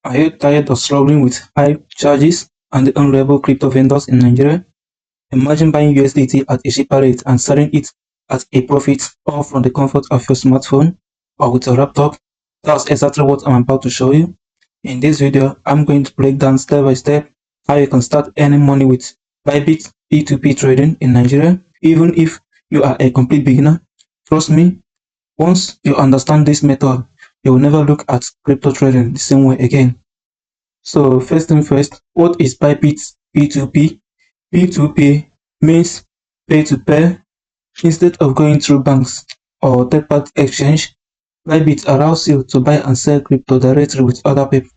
Are you tired of struggling with high charges and the unreliable crypto vendors in Nigeria? Imagine buying USDT at a cheaper rate and selling it at a profit, all from the comfort of your smartphone or with your laptop. That's exactly what I'm about to show you. In this video, I'm going to break down step by step how you can start earning money with Bybit P2P trading in Nigeria, even if you are a complete beginner. Trust me, once you understand this method, you will never look at crypto trading the same way again. So first thing first, what is Bybit P2P? P2P means pay to pay. Instead of going through banks or third-party exchange, Bybit allows you to buy and sell crypto directly with other people,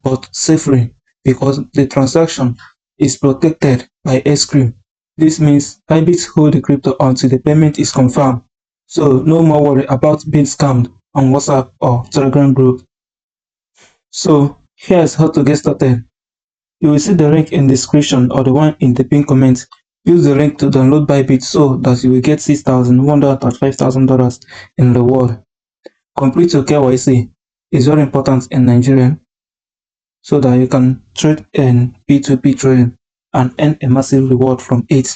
but safely, because the transaction is protected by escrow. This means Bybit hold the crypto until the payment is confirmed, so no more worry about being scammed on WhatsApp or Telegram group. So here's how to get started. You will see the link in the description or the one in the pinned comment. Use the link to download Bybit so that you will get $6,135,000 in reward. Complete your KYC is very important in Nigeria so that you can trade in P2P trading and earn a massive reward from it.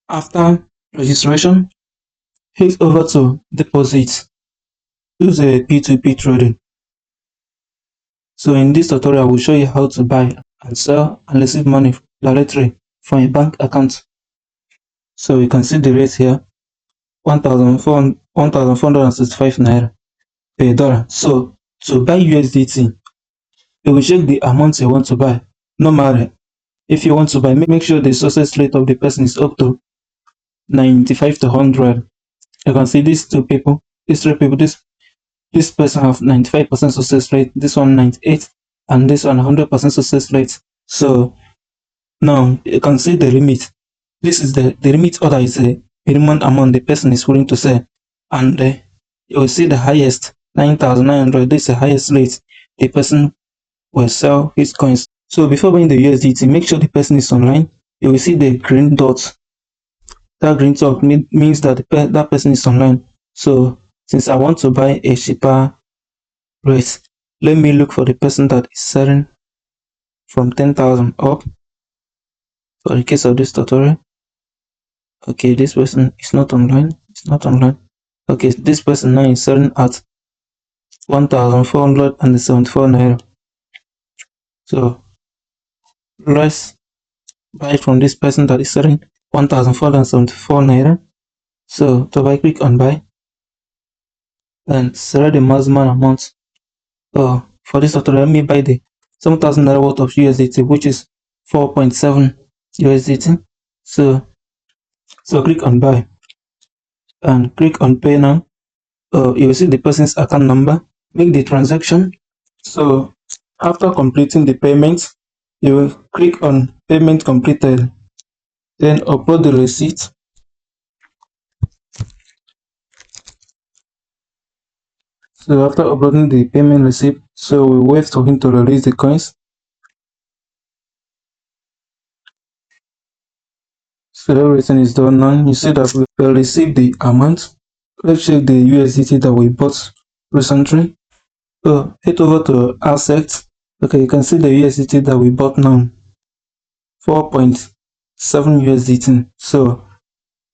After registration, head over to deposits. Use a P2P trading. So in this tutorial, I will show you how to buy and sell and receive money directly from a bank account. So you can see the rate here, 1,465 Naira per dollar. So to buy USDT, you will check the amount you want to buy. No matter if you want to buy, make sure the success rate of the person is up to 95 to 100. You can see these two people, these three people, this person have 95% success rate, this one 98, and this one 100% success rate. So now you can see the limit. This is the limit order is a minimum amount the person is willing to sell, and you will see the highest 9,900. This is the highest rate the person will sell his coins. So before buying the USDT, make sure the person is online. You will see the green dot. That green dot means that that person is online. So since I want to buy a cheaper rate, let me look for the person that is selling from 10,000 up. For the case of this tutorial, okay, this person is not online. It's not online. Okay, this person now is selling at 1,474 Naira. So let's buy from this person that is selling 1,474 Naira. So to buy, click on buy and select the maximum amount. So for this tutorial, let me buy the 7,000 Naira worth of USDT, which is 4.7 USDT. So click on buy and click on pay now. You will see the person's account number. Make the transaction. So after completing the payment, you will click on payment completed, then upload the receipt. So after uploading the payment receipt, so we wait for him to release the coins. So everything is done now. You see that we will receive the amount. Let's check the USDT that we bought recently. So head over to assets. Okay, you can see the USDT that we bought now, 4.7 USDT. So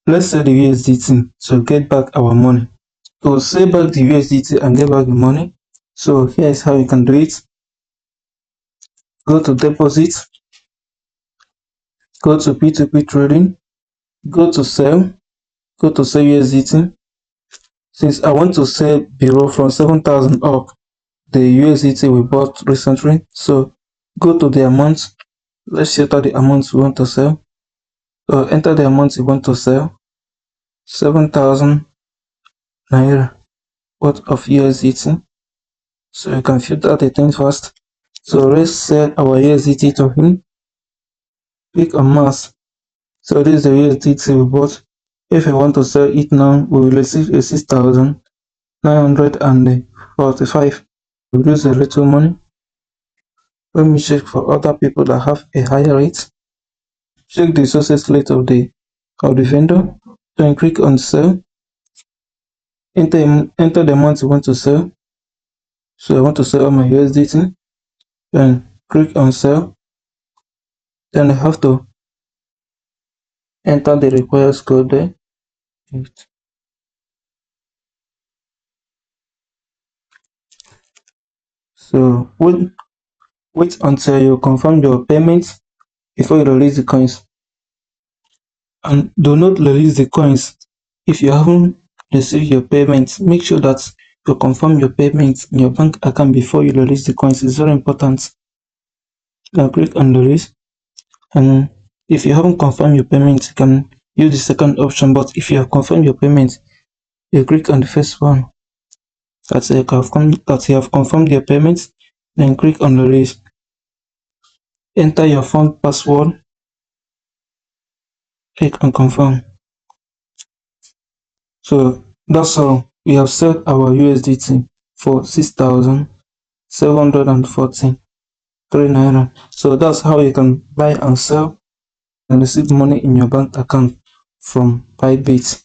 let's sell the USDT to get back our money. To sell back the USDT and get back the money, so here is how you can do it. Go to deposit, go to P2P trading, go to sell USDT. Since I want to sell below from 7,000 up, the USDT we bought recently, so go to the amount. Let's enter the amount we want to sell. So enter the amount you want to sell, 7,000 Naira worth of USDT. So you can filter the thing first. So let's sell our USDT to him. Click on mass. So this is the USDT we bought. If you want to sell it now, we will receive a 6,945. We lose a little money. Let me check for other people that have a higher rate. Check the success rate of the vendor. Then click on sell. Enter the amount you want to sell. So I want to sell all my USDT. then click on sell. Then you have to enter the required code there. So wait until you confirm your payment before you release the coins. And do not release the coins if you haven't received your payment. Make sure that you confirm your payment in your bank account before you release the coins. It's very important. Now click on release, and if you haven't confirmed your payment, you can use the second option. But if you have confirmed your payment, you click on the first one that you have confirmed your payment, then click on release. Enter your phone password, click on confirm. So that's all. We have set our USDT for 6,743 Naira. So that's how you can buy and sell and receive money in your bank account from Bybit.